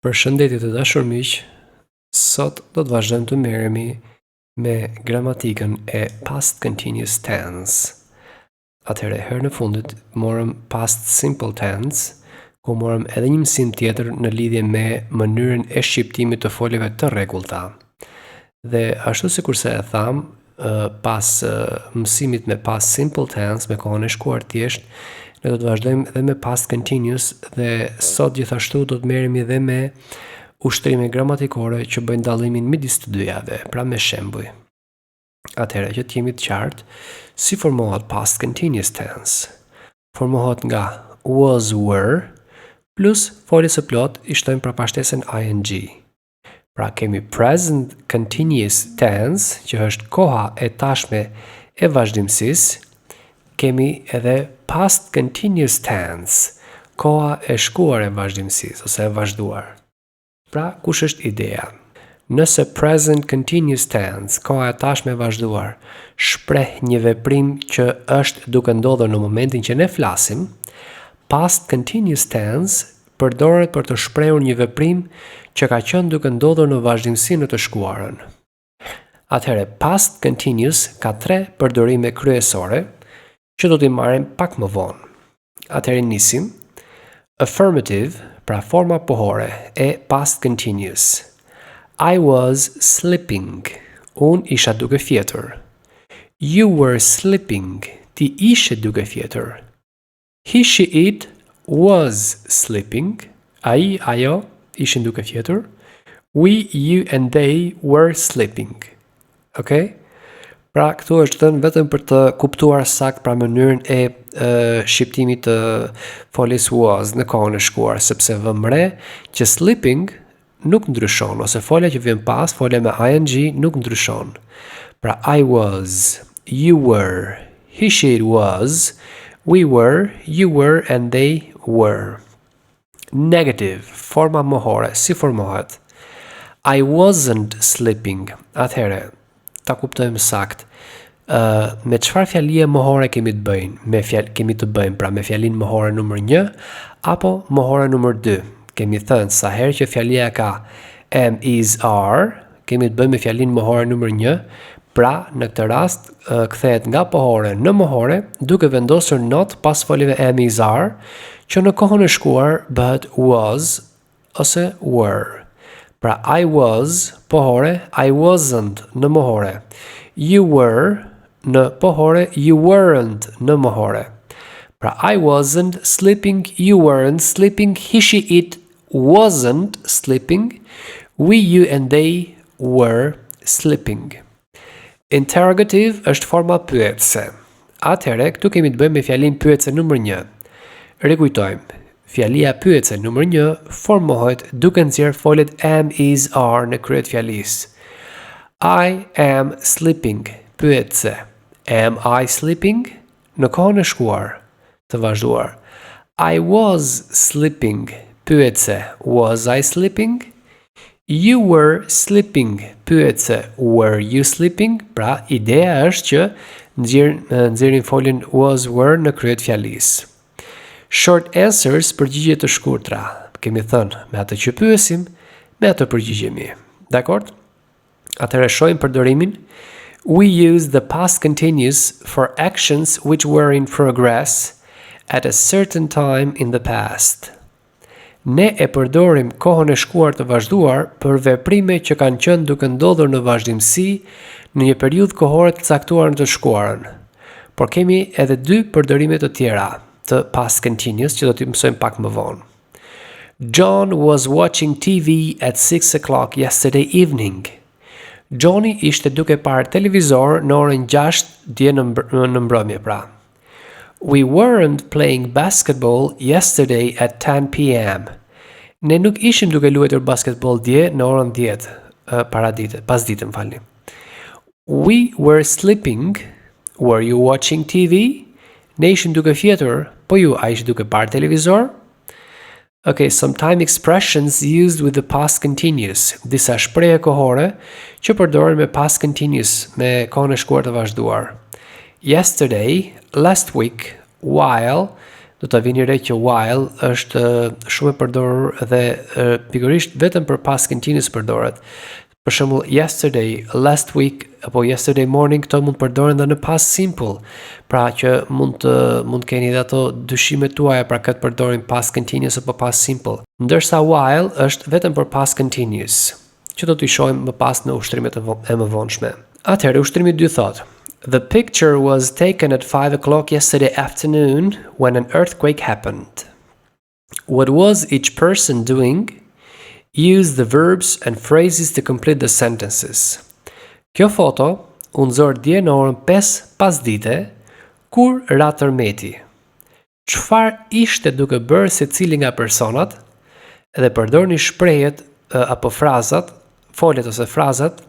Përshëndetje të dashur miq, sot do të vazhdojmë të merremi me gramatikën e past continuous tense. Atëherë, herë në fundit morëm past simple tense, ku morëm edhe një mësim tjetër në lidhje me mënyrën e shqiptimit të foleve të rregullta. Dhe ashtu sikurse e tham, pas mësimit me past simple tense me kohën e shkuar thjesht, ne do të vazhdojmë edhe me past continuous dhe sot gjithashtu do të merremi edhe me ushtrime gramatikore që bëjnë dallimin midis të dyjave, pra me shembuj. Atëherë, që të jemi të qartë, si formohet past continuous tense? Formohet nga was, were, plus foljes së plot i shtojmë prapashtesën ing. Pra kemi present continuous tense, që është koha e tashme e vazhdimësisë, kemi edhe past continuous tense, koha e shkuar e vazhdimësisë ose e vazhduar. Pra, kush është ideja? Nëse present continuous tense, koha e tashme e vazhduar, shpreh një veprim që është duke ndodhur në momentin që ne flasim, past continuous tense përdoret për të shprehur një veprim që ka qenë duke ndodhur në vazhdimësi në të shkuarën. Atëherë, past continuous ka 3 përdorime kryesore që do t'i marrim pak më vonë. Atëherë nisim. Affirmative, pra forma pohore e past continuous. I was sleeping. Unë isha duke fjetur. You were sleeping. Ti ishe duke fjetur. He, she, it was sleeping. Ai, ajo ishin duke fjetur. We, you and they were sleeping. Okay? Pra, këtu është thënë vetëm për të kuptuar sakt pra mënyrën e shqiptimit të foljes was në kohën e shkuar, sepse vëmë re që sleeping nuk ndryshon, ose folja që vjen pas, folja me ing nuk ndryshon. Pra, I was, you were, he, she, it was, we were, you were, and they were. Negative, forma mohore, si formohet? I wasn't sleeping. Atëherë, ta kuptojmë sakt. Me çfarë fjalie mohore kemi të bëjmë? Pra me fjalin mohore numër 1 apo mohore numër 2? Kemi thënë sa herë që fjalia ka am, is, are, kemi të bëjmë me fjalin mohore numër 1. Pra, në këtë rast, kthehet nga pohore në mohore, duke vendosur not pas foljeve am, is, are, që në kohën e shkuar bëhet was ose were. Pra, I was, pohore, I wasn't në mohore. You were, në pohore, you weren't në mohore. Pra, I wasn't sleeping, you weren't sleeping, he, she, it wasn't sleeping, we, you and they were sleeping. Interrogative është forma pyetëse. Atëherë, këtu kemi të bëjmë me fjalin pyetëse numër 1. Rikujtojmë. Fjalia pyetëse numër 1 formohet duke nxjerrë foljet am, is, are në kryet fjalisë. I am sleeping, pyetëse. Am I sleeping? Në kohën e shkuar, të vazhduar. I was sleeping, pyetëse. Was I sleeping? You were sleeping, pyetëse. Were you sleeping? Pra, ideja është që nxjerrin foljen was, were në kryet fjalisë. Short answers, përgjigje të shkurtra. Kemi thënë, me atë që pyesim, me atë përgjigjemi. Dakord? Atëherë shohim përdorimin. We use the past continuous for actions which were in progress at a certain time in the past. Ne e përdorim kohën e shkuar të vazhduar për veprime që kanë qenë duke ndodhur në vazhdimsi në një periudhë kohore të caktuar në të shkuarën. Por kemi edhe 2 përdorime të tjera të past continuous që do t'i mësojmë pak më vonë. John was watching TV at 6 o'clock yesterday evening. Johnny ishte duke parë televizor në orën 6 dje në mbrëmje pra. We weren't playing basketball yesterday at 10 p.m. Ne nuk ishim duke luajtur basketball dje në orën 10 pas ditën, falni. We were sleeping. Were you watching TV? Ne ishim duke fjetur, po ju a ishte duke parë televizor? Okay, sometimes expressions used with the past continuous. Disa shprehje kohore që përdoren me past continuous, me kohën e shkuar të vazhduar. Yesterday, last week, while, do ta vini re që while është shumë e përdorur dhe pikërisht vetëm për past continuous përdoret. Për shembull, yesterday, last week apo yesterday morning këto mund përdoren edhe në past simple. Pra që mund keni edhe ato dyshimet tuaja pra këtë përdorin past continuous apo past simple. Ndërsa while është vetëm për past continuous, që do t'i shohim më pas në ushtrimet e më vonshme. Atëherë ushtrimi 2 thotë: The picture was taken at 5 o'clock yesterday afternoon when an earthquake happened. What was each person doing? Use the verbs and phrases to complete the sentences. Kjo foto u nxorr dje në orën 5 pasdite kur ra tërmeti. Çfarë ishte duke bërë secili nga personat? Dhe përdorni shprehjet apo frazat, foljet ose frazat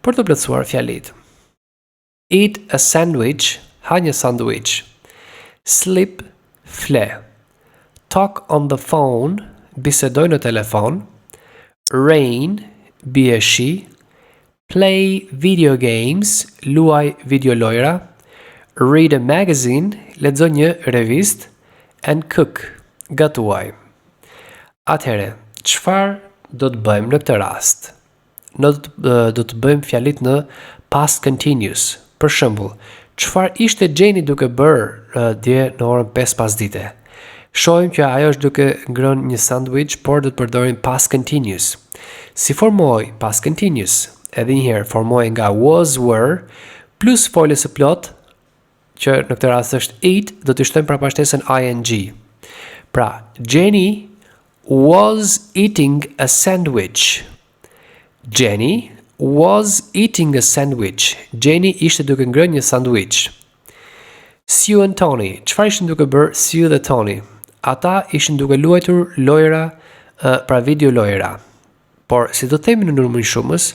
për të plotësuar fjalitë. Eat a sandwich, ha një sandwich. Sleep, fle. Talk on the phone, bisedoj në telefon. Rain, bie shi. Play video games, luaj videolojra. Read a magazine, lexo një revistë. And cook, gatuaj. Atëherë, çfarë do të bëjmë në këtë rast? Do të bëjmë fjalit në past continuous. Për shembull, çfarë ishte Jenny duke bërë dje në orën 5 pasdite? Shohim që ajo është duke ngrënë një sandwich, por do të përdorim past continuous. Si formoj past continuous? Edhe njëherë formoj nga was, were, plus folje së plot, që në këtë rast është eat, do të shtojmë prapashtesën ing. Pra, Jenny was eating a sandwich. Jenny was eating a sandwich. Jenny ishte duke ngrënë një sandwich. Sue and Tony. Çfarë ishin duke bërë Sue dhe Tony? Ata ishin duke luajtur lojra, pra video lojra. Por si do të themi në numrin shumës,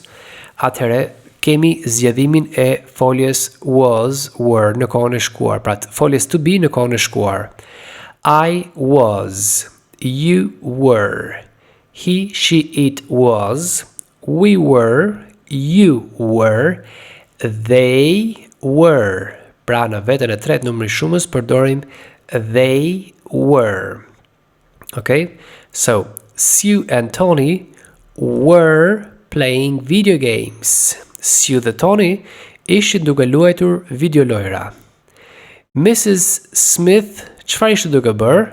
atëherë kemi zgjedhimin e foljes was, were në kohën e shkuar, pra foljes to be në kohën e shkuar. I was, you were, he, she, it was, we were, you were, they were. Pra në vetën e tretë numri shumës përdorim they were. Okay? So, Sue and Tony were playing video games. Sue dhe Tony ishin duke luajtur videolojra. Mrs. Smith çfarë ishte duke bërë?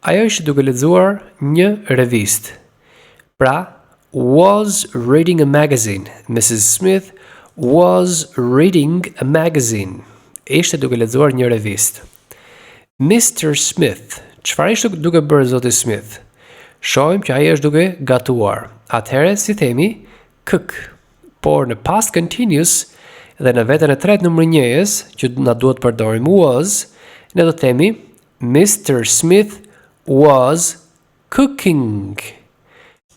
Ajo ishte duke lexuar një revistë. Pra, was reading a magazine. Mrs. Smith was reading a magazine. Ishte duke lexuar një revistë. Mr. Smith, çfarë ishte duke bërë zoti Smith? Shohim që ai është duke gatuar. Atëherë si themi cook. Por në past continuous dhe në vetën e tretë numër 1-s, që na duhet përdorim was, ne do të themi Mr. Smith was cooking.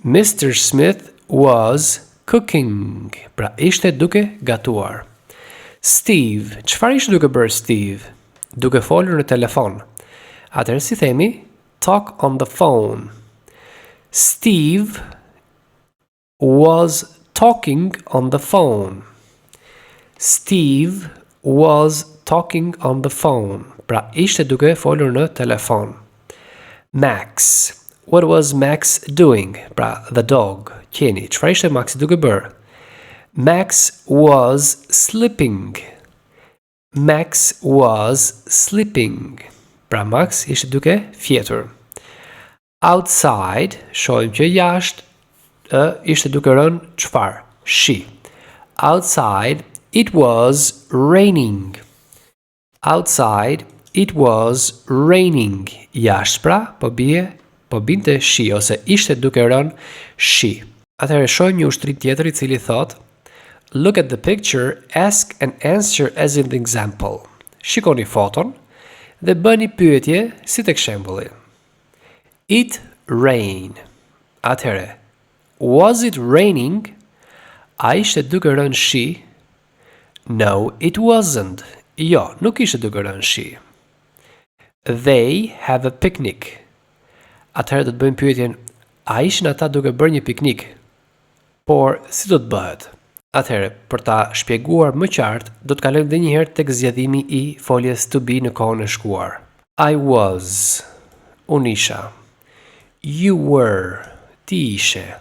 Mr. Smith was cooking. Pra ishte duke gatuar. Steve, çfarë ishte duke bërë Steve? Duke folur në telefon. Atëherë si themi talk on the phone. Steve was talking on the phone. Steve was talking on the phone. Pra ishte duke folur në telefon. Max. What was Max doing? Pra the dog. Qeni, çfarë ishte Max duke bërë? Max was sleeping. Max was sleeping. Pra Max ishte duke fjetur. Outside, shohim që jashtë ishte duke rënë çfarë? Shi. Outside, it was raining. Outside, it was raining. Jashtë pra, po binte shi, ose ishte duke rënë shi. Atëherë shohim një ushtrim tjetër I cili thotë: Look at the picture, ask and answer as in the example. Shikoni foton dhe bëni pyetje si tek shembulli. It rain. Atëherë, was it raining? A ishte duke rënë shi? No, it wasn't. Jo, nuk ishte duke rënë shi. They have a picnic. Atëherë do të bëjmë pyetjen, a ishin ata duke bërë një piknik? Por si do të bëhet? Atëherë, për ta shpjeguar më qartë, do të kalojmë edhe një herë tek zgjedhimi I foljes to be në kohën e shkuar. I was, unë isha. You were, ti ishe.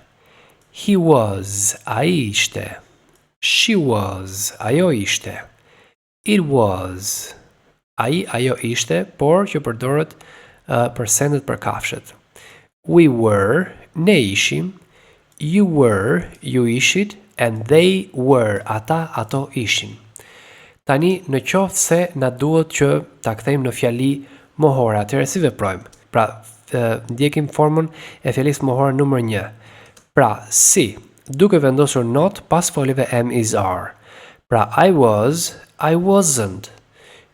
He was, ai ishte. She was, ajo ishte. It was, ai, ajo ishte, por që përdoret për sendet për kafshët. We were, ne ishim. You were, ju ishit. And they were, ata, ato ishin. Tani, në qoftë se na duhet që ta kthejmë në fjali mohore, atëherë si veprojmë? Pra, ndjekim formën e fjalisë mohore numër 1. Pra, si, duke vendosur not pas folive am is are. Pra, I was, I wasn't.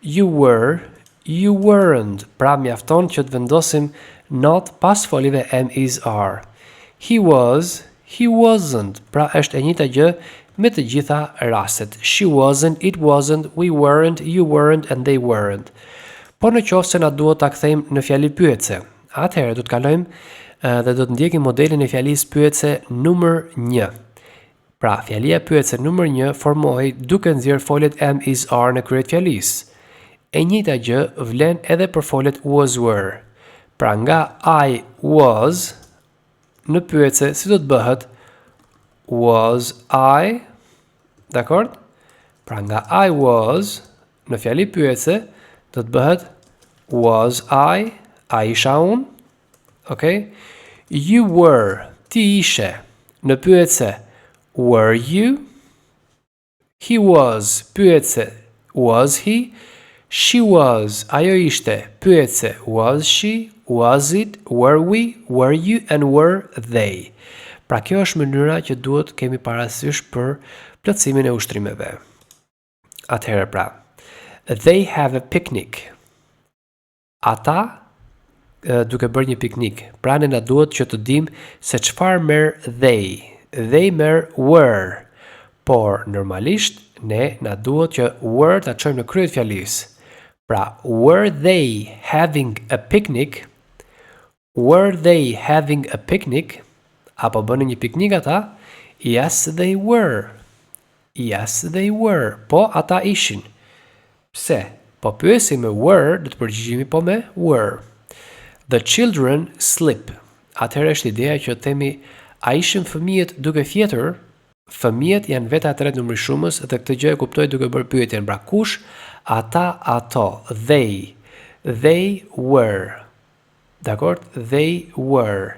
You were, you weren't. Pra, mjafton që të vendosim not pas folive am is are. He was, he wasn't. Pra, është e njëjta gjë me të gjitha rastet. She wasn't, it wasn't, we weren't, you weren't, and they weren't. Por në qoftë se na duhet ta kthejmë në fjali pyetëse, atëherë do të kalojmë dhe do të ndjekim modelin e fjalisë pyetëse numër 1. Pra, fjalia pyetëse numër 1 formohej duke nxjerrë foljet am is are në krye të fjalisë. E njëjta gjë vlen edhe për foljet was were. Pra, nga I was në pyetëse si do të bëhet was I, dakord? Pra nga I was, në fjali pyetëse, do të bëhet was I, a isha unë, okay? You were, ti ishe, në pyetëse, were you? He was, pyetëse, was he? She was, ajo ishte, pyetëse, was she? Was it? Were we? Were you? And were they? Pra kjo është mënyra që duhet kemi parasysh për plotësimin e ushtrimeve. Atëherë pra, they have a picnic. Ata duke bërë një piknik. Pra ne na duhet që të dim se çfarë merr they. They merr were. Por normalisht ne na duhet që were ta çojmë në krye të fjalisë. Pra, were they having a picnic? Were they having a picnic? Apo bënë një piknik ata? Yes, they were. Yes, they were. Po, ata ishin. Pse? Po pyesim me were, do të përgjigjemi po me were. The children sleep. Atëherë është ideja që themi a ishin fëmijët duke fjetur? Fëmijët janë veta e tretë numri shumës dhe këtë gjë e kuptoj duke bërë pyetjen. Pra kush? Ata, ato. They. They were. Dakord? They were.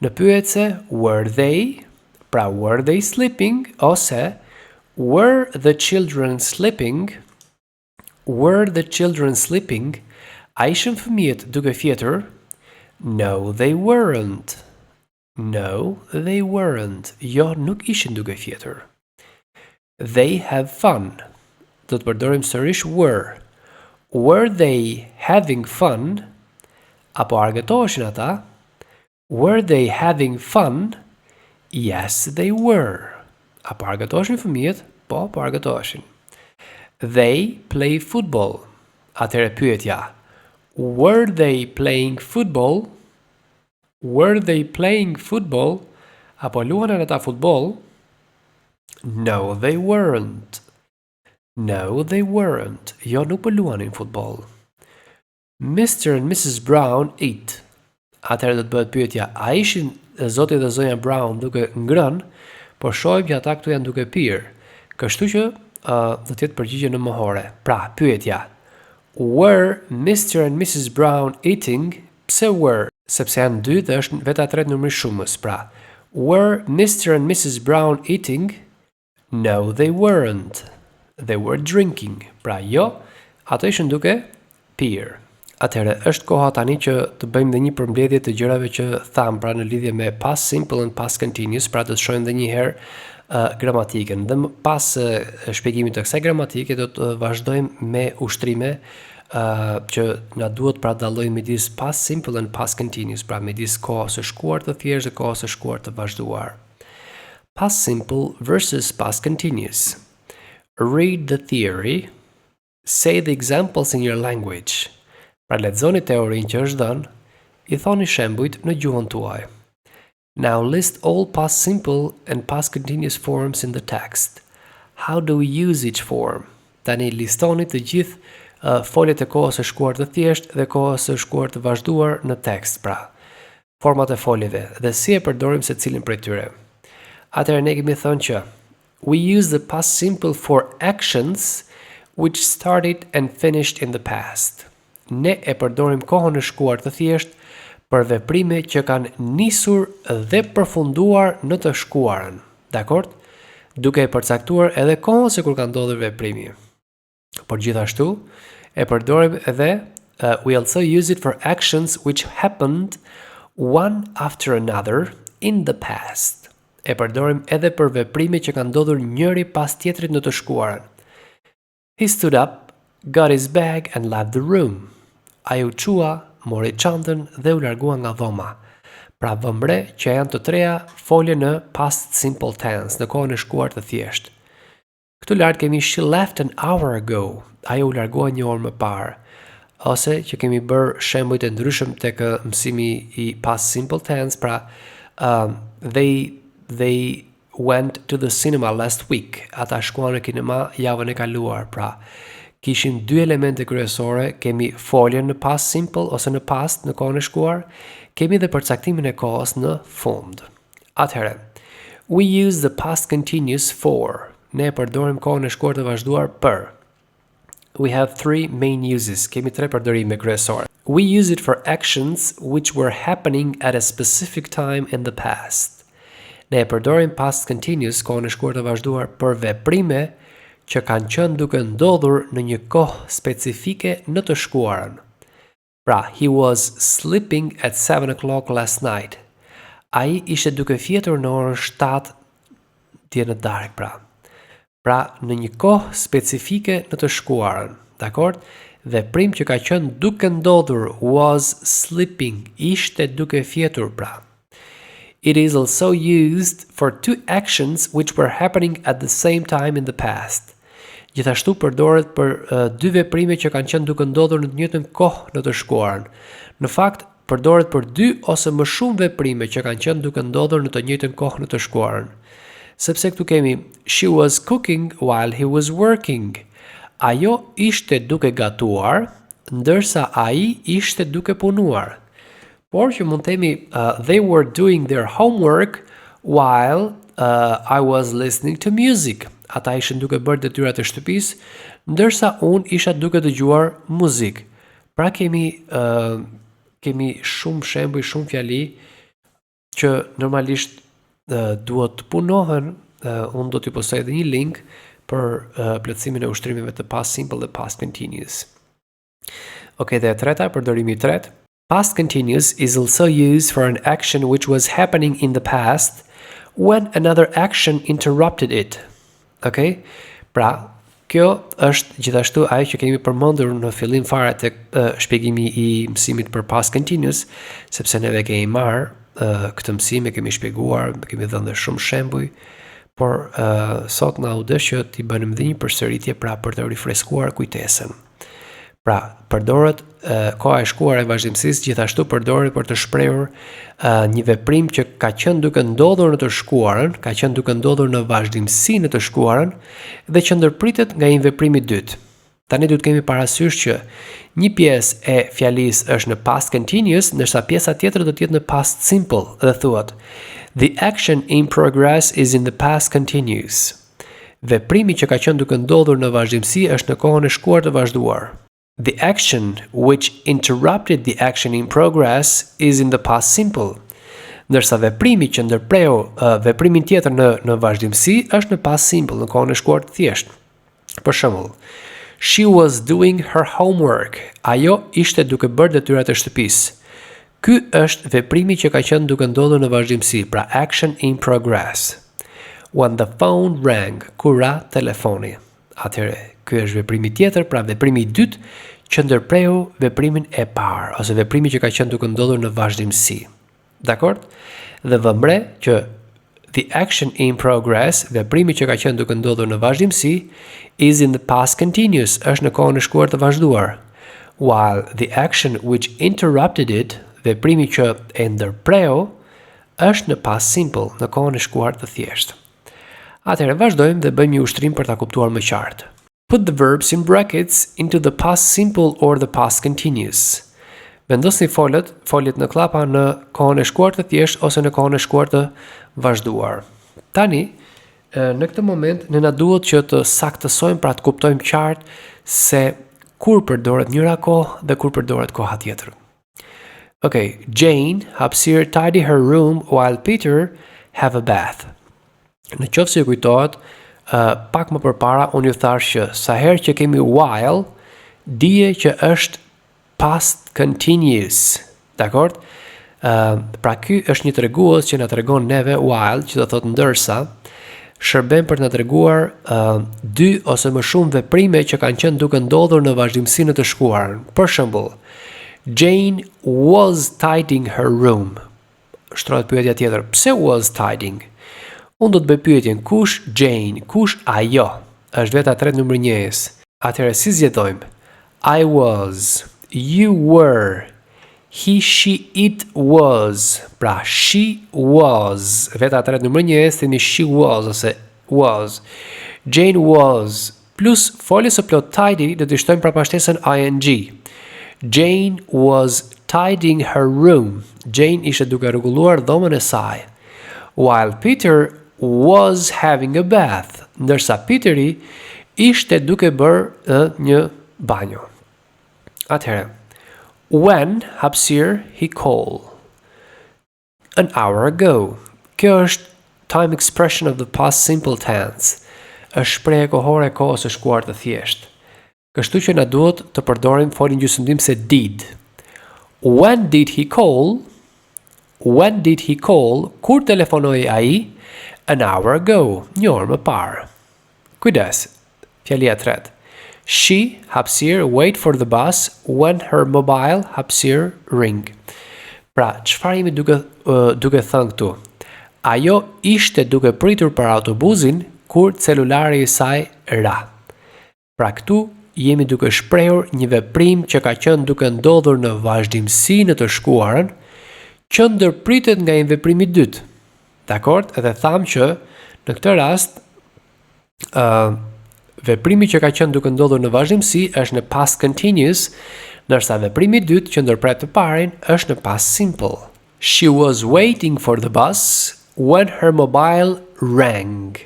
Në pyetse, were they? Pra, were they sleeping? Ose, were the children sleeping? Were the children sleeping? A ishin fëmijët duke fjetur? No, they weren't. No, they weren't. Jo, nuk ishin duke fjetur. They have fun. Do të përdorim sërish were. Were they having fun? Apo argëtoheshin ata? Were they having fun? Yes, they were. Apo argëtoheshin fëmijët? Po argëtoheshin. They play football. Atëherë pyetja. Were they playing football? Were they playing football? Apo luanin ata futboll? No, they weren't. No, they weren't. Jo, nuk po luanin futboll. Mr. and Mrs. Brown eat. Atëherë do të bëhet pyetja, a ishin zoti dhe zonja Brown duke ngrënë, por shohim që ata këtu janë duke pirë. Kështu që do të jetë përgjigje në mohore. Pra, pyetja. Were Mr. and Mrs. Brown eating? Pse were? Sepse janë dy dhe është veta e tretë numri shumës. Pra, were Mr. and Mrs. Brown eating? No, they weren't. They were drinking. Pra, jo, ato ishin duke pirë. Atëherë, është koha tani që të bëjmë dhe një përmbledhje të gjërave që tham, pra në lidhje me past simple and past continuous, pra të shohim dhe një herë gramatikën. Dhe pas shpjegimit të kësaj gramatike do të vazhdojmë me ushtrime që na duhet pra dallojmë midis past simple and past continuous, pra midis kohës së shkuar të thjeshtë dhe kohës së shkuar të vazhduar. Past simple versus past continuous. Read the theory. Say the examples in your language. Pra lexoni teorinë që është dhënë, I thoni shembujt në gjuhën tuaj. Now list all past simple and past continuous forms in the text. How do we use each form? Tani listoni të gjithë foljet e kohës së shkuar të thjesht dhe kohës së shkuar të vazhduar në tekst, pra format e foljeve dhe si e përdorim secilin prej tyre. Atëherë ne kemi thënë që we use the past simple for actions which started and finished in the past. Ne e përdorim kohën e shkuar të thjesht për veprime që kanë nisur dhe përfunduar në të shkuarën. Dakord? Duke e përcaktuar edhe kohën se kur ka ndodhur veprimi. Por gjithashtu e përdorim edhe we also use it for actions which happened one after another in the past. E përdorim edhe për veprime që kanë ndodhur njëri pas tjetrit në të shkuarën. He stood up, got his bag and left the room. Ai u çua, mori çantën dhe u largua nga dhoma. Pra vëmre që janë të treja folje në past simple tense, në kohën e shkuar të thjesht. Këtu lart kemi she left an hour ago. Ai u largua një orë më parë. Ose që kemi bërë shembuj të ndryshëm tek mësimi i past simple tense, pra they went to the cinema last week. Ata shkuan në kinema javën e kaluar, pra kishim dy elemente kryesore, kemi foljen në past simple ose në past në kohën e shkuar, kemi dhe përcaktimin e kohës në fund. Atëherë, we use the past continuous for. Ne përdorim kohën e shkuar të vazhduar për. We have three main uses. Kemi tre përdorime kryesore. We use it for actions which were happening at a specific time in the past. Ne e përdorim past continuous, kohën e shkuar të vazhduar, për veprime që kanë qenë duke ndodhur në një kohë specifike në të shkuarën. Pra, he was sleeping at 7 o'clock last night. Ai ishte duke fjetur në orën 7 dje në darkë, pra. Pra, në një kohë specifike në të shkuarën. Dakord? Veprim që ka qenë duke ndodhur was sleeping, ishte duke fjetur, pra. It is also used for two actions which were happening at the same time in the past. Gjithashtu përdoret për dy veprime që kanë qenë duke ndodhur në të njëjtën kohë në të shkuarën. Në fakt, përdoret për dy ose më shumë veprime që kanë qenë duke ndodhur në të njëjtën kohë në të shkuarën. Sepse këtu kemi she was cooking while he was working. Ajo ishte duke gatuar, ndërsa ai ishte duke punuar. Por që mund të themi they were doing their homework while I was listening to music. Ata ishin duke bërë detyrat e shtëpisë, ndërsa unë isha duke dëgjuar muzikë. Pra kemi shumë shembuj, shumë fjali që normalisht duhet të punohen. Unë do t'ju postoj edhe një link për plotësimin e ushtrimeve të past simple dhe past continuous. Okej, dhe e treta, përdorimi i tretë. Past continuous is also used for an action which was happening in the past when another action interrupted it. Okay? Pra, kjo është gjithashtu ajo që kemi përmendur në fillim fare tek shpjegimi i mësimit për past continuous, sepse neve kemi marrë këtë mësim, e kemi shpjeguar, kemi dhënë dhe shumë shembuj, por sot na u dësh që t'i bënim dhe një përsëritje pra për të rifreskuar kujtesën. Pra, përdoret koha e shkuar e vazhdimësisë gjithashtu përdoret për të shprehur një veprim që ka qenë duke ndodhur në të shkuarën, ka qenë duke ndodhur në vazhdimësi në të shkuarën dhe që ndërpritet nga një veprim i dytë. Tani duhet kemi parasysh që një pjesë e fjalisë është në past continuous, ndërsa pjesa tjetër do të jetë në past simple dhe thuhet the action in progress is in the past continuous. Veprimi që ka qenë duke ndodhur në vazhdimësi është në kohën e shkuar të vazhduar. The action which interrupted the action in progress is in the past simple. Ndërsa veprimi që ndërpreu veprimin tjetër në vazhdimësi është në past simple, në kohën e shkuar të thjeshtë. Për shembull, she was doing her homework. Ajo ishte duke bërë detyrat e shtëpisë. Ky është veprimi që ka qenë duke ndodhur në vazhdimësi, pra action in progress. When the phone rang, kur ra telefoni. Atëherë, ky është veprimi tjetër, pra veprimi i dytë që ndërpreu veprimin e parë, ose veprimi që ka qenë duke ndodhur në vazhdimësi. Dakord? Dhe vëmre që the action in progress, veprimi që ka qenë duke ndodhur në vazhdimësi, is in the past continuous, është në kohën e shkuar të vazhduar. While the action which interrupted it, veprimi që e ndërpreu, është në past simple, në kohën e shkuar të thjeshtë. Atëherë vazhdojmë dhe bëjmë një ushtrim për ta kuptuar më qartë. Put the verbs in brackets into the past simple or the past continuous. Vendosni foljet në klapa në kohën e shkuar të thjesht ose në kohën e shkuar të vazhduar. Tani, në këtë moment, ne na duhet që të saktësojmë pra të kuptojmë qartë se kur përdoret njëra kohë dhe kur përdoret koha tjetër. Okay, Jane hapësirë tidy her room while Peter have a bath. Në qoftë se ju kujtohet, pak më përpara unë ju thash që sa herë që kemi while, dije që është past continuous. Dakor? Pra ky është një tregues që na tregon neve while, që do thotë ndërsa, shërben për të na treguar dy ose më shumë veprime që kanë qenë duke ndodhur në vazhdimsinë të shkuarën. Për shembull, Jane was tidying her room. Shtrohet pyetja tjetër, pse was tidying? Unë do të bëj pyetjen, kush Jane, kush ajo? Është veta e tretë numër 1-s. Atëherë si zgjedhojmë? I was, you were, he, she, it was. Pra, she was. Veta e tretë numër 1-s, themi she was ose was. Jane was. Plus foljes së plot tidy do të shtojmë prapashtesën ing. Jane was tidying her room. Jane ishte duke rregulluar dhomën e saj. While Peter was having a bath. Ndërsa Peteri ishte duke bërë një banjo. Atëherë, when hapësirë he called. An hour ago. Kjo është time expression of the past simple tense. Është shprehje kohore e kohës së shkuar të thjeshtë. Kështu që na duhet të përdorim foljen gjysmëdhënëse did. When did he call? When did he call? Kur telefonoi ai? An hour ago. Një orë më parë. Kujdes. Fjalia e tretë. She hapësirë wait for the bus when her mobile hapësirë ring. Pra, çfarë jemi duke thënë këtu? Ajo ishte duke pritur për autobusin kur celulari i saj ra. Pra këtu jemi duke shprehur një veprim që ka qenë duke ndodhur në vazhdimsi në të shkuarën, që ndërpritet nga një veprim i dytë. Dakor? Edhe tham që në këtë rast veprimi që ka qenë duke ndodhur në vazhdimsi është në past continuous, ndërsa veprimi i dytë që ndërpret të parin është në past simple. She was waiting for the bus when her mobile rang.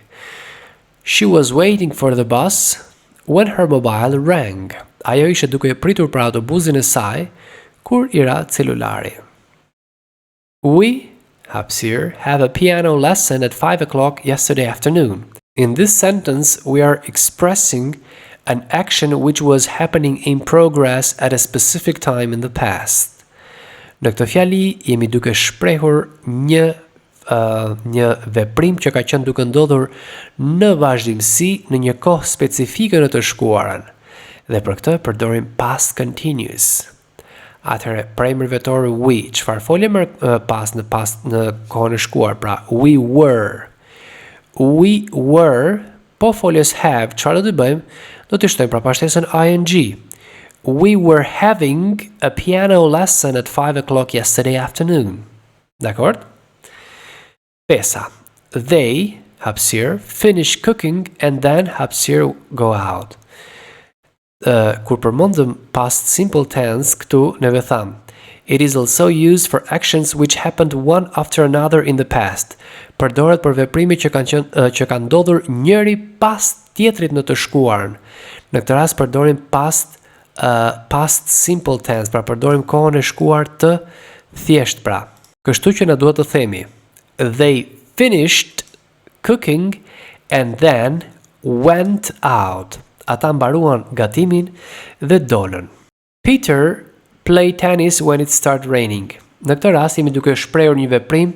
She was waiting for the bus when her mobile rang. Ajo ishte duke pritur për autobusin e saj kur i ra celulari. We, hapësirë, have a piano lesson at 5 o'clock yesterday afternoon. In this sentence, we are expressing an action which was happening in progress at a specific time in the past. Në këtë fjali, jemi duke shprehur një veprim që ka qenë duke ndodhur në vazhdimsi në një kohë specifike në të shkuarën. Dhe për këtë përdorim past continuous. Atëherë, premër vetori we, çfarë folëm pas në kohën e shkuar, pra we were. We were, po foljes have, çfarë do të bëjmë? Do të shtojmë prapashtesën ing. We were having a piano lesson at 5 o'clock yesterday afternoon. Dakor? Pesa. They, hapësirë, finish cooking and then hapësirë go out. Kur përmendëm past simple tense këtu neve tham, it is also used for actions which happened one after another in the past. Përdoret për veprime që kanë ndodhur njëri pas tjetrit në të shkuarën. Në këtë rast përdorim past simple tense, pra përdorim kohën e shkuar të thjesht pra. Kështu që na duhet të themi, they finished cooking and then went out. Ata mbaruan gatimin dhe dolën. Peter played tennis when it started raining. Në këtë rast jemi duke shprehur një veprim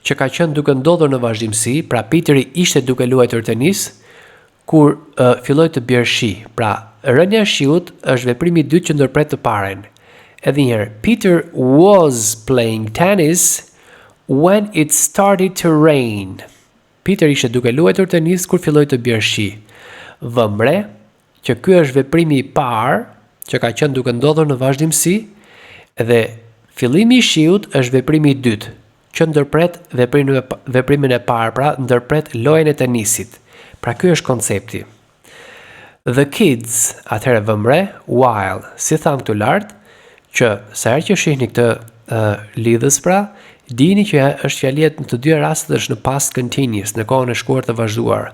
që ka qenë duke ndodhur në vazhdimsi, pra Peteri ishte duke luajtur tenis kur filloi të bjerë shi. Pra, rënja e shiut është veprimi i dytë që ndërpret të parën. Edhe një herë, Peter was playing tennis when it started to rain. Peter ishte duke luajtur tenis kur filloi të bjerë shi. Vëmre që ky është veprimi i parë që ka qenë duke ndodhur në vazhdimsi dhe fillimi i shiut është veprimi i dytë që ndërpret veprimin e parë, pra ndërpret lojën e tenisit. Pra ky është koncepti. The kids, atëherë vëmre, while, si tham këtu lart, që sa herë që shihni këtë lidhës pra, dini që është fjalia në të dy rastet është në past continuous, në kohën e shkuar të vazhduar.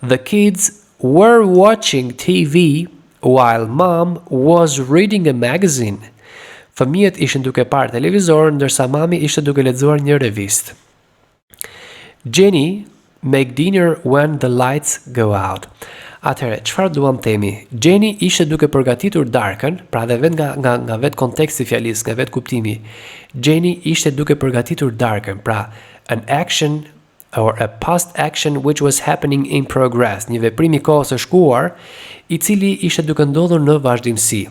The kids were watching TV while mom was reading a magazine. Fëmijët ishin duke parë televizor, ndërsa mami ishte duke lexuar një revistë. Jenny make dinner when the lights go out. Atëherë, çfarë duam themi? Jenny ishte duke përgatitur darkën, pra dhe vet nga vet konteksti i fjalisë, nga vet kuptimi. Jenny ishte duke përgatitur darkën, pra an action or a past action which was happening in progress, një veprim i kohës së shkuar, i cili ishte duke ndodhur në vazhdimsi.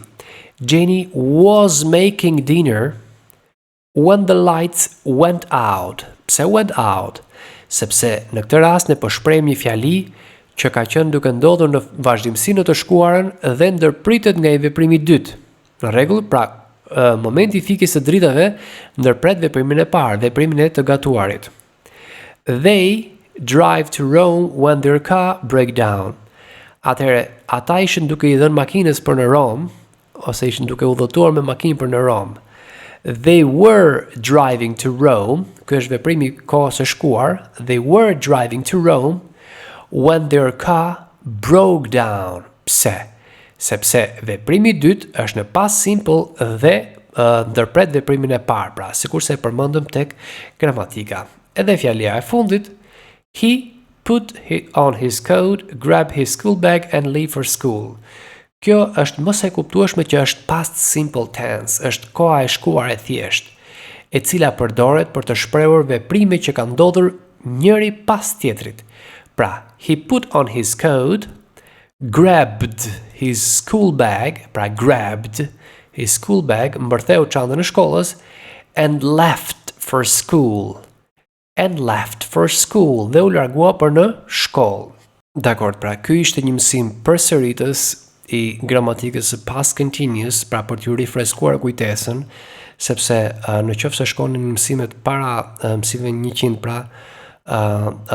Jenny was making dinner when the lights went out. Pse went out? Sepse në këtë rast ne po shprehim një fjali që ka qenë duke ndodhur në vazhdimsi në të shkuarën dhe ndërpritet nga i veprimi i dytë. Në rregull, pra, momenti i fikjes së dritave ndërpret veprimin e parë, veprimin e të gatuarit. They drive to Rome when their car break down. Atëherë, ata ishin duke i dhënë makinës për në Rom, ose ishin duke udhëtuar me makinë për në Rom. They were driving to Rome, ky është veprimi i kohës së shkuar. They were driving to Rome when their car broke down. Pse? Sepse veprimi i dytë është në past simple dhe ndërpret veprimin e parë, pra sikurse e përmendëm tek gramatika. Edhe fjalia e fundit, he put on his coat, grab his school bag and leave for school. Kjo është mos e kuptueshme që është past simple tense, është koha e shkuar e thjesht, e cila përdoret për të shprehur veprime që kanë ndodhur njëri pas tjetrit. Pra, he put on his coat, grabbed his school bag, pra grabbed his school bag, mbërtheu çantën e shkollës, and left for school. And left for school, dhe u largua për në shkollë. Dakor, pra, ky ishte një mësim përsëritës i gramatikës së past continuous, pra për t'ju rifreskuar kujtesën, sepse në qoftë se shkoni në mësimet para mësimeve 100, pra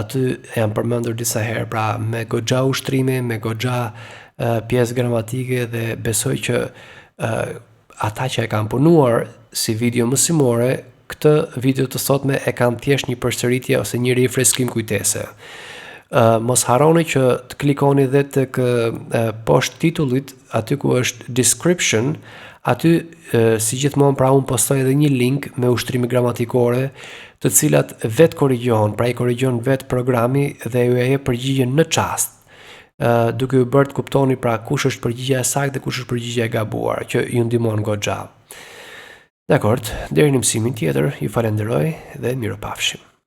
aty janë përmendur disa herë, pra me goxha ushtrime, me goxha pjesë gramatike, dhe besoj që ata që e kanë punuar si video mësimore, këtë video të sotme e kanë thjesht një përsëritje ose një rifreskim kujtese. Mos harroni që të klikoni dhe tek poshtë titullit, aty ku është description, aty si gjithmonë pra unë postoj edhe një link me ushtrime gramatikore, të cilat vet korrigjohen, pra i korrigjon vet programi dhe ju e jep përgjigjen në çast. Duke ju bërë të kuptoni pra kush është përgjigjja e saktë dhe kush është përgjigjja e gabuar, që ju ndihmon goxha. Dakor, deri në mësimin tjetër, ju falenderoj dhe mirupafshim.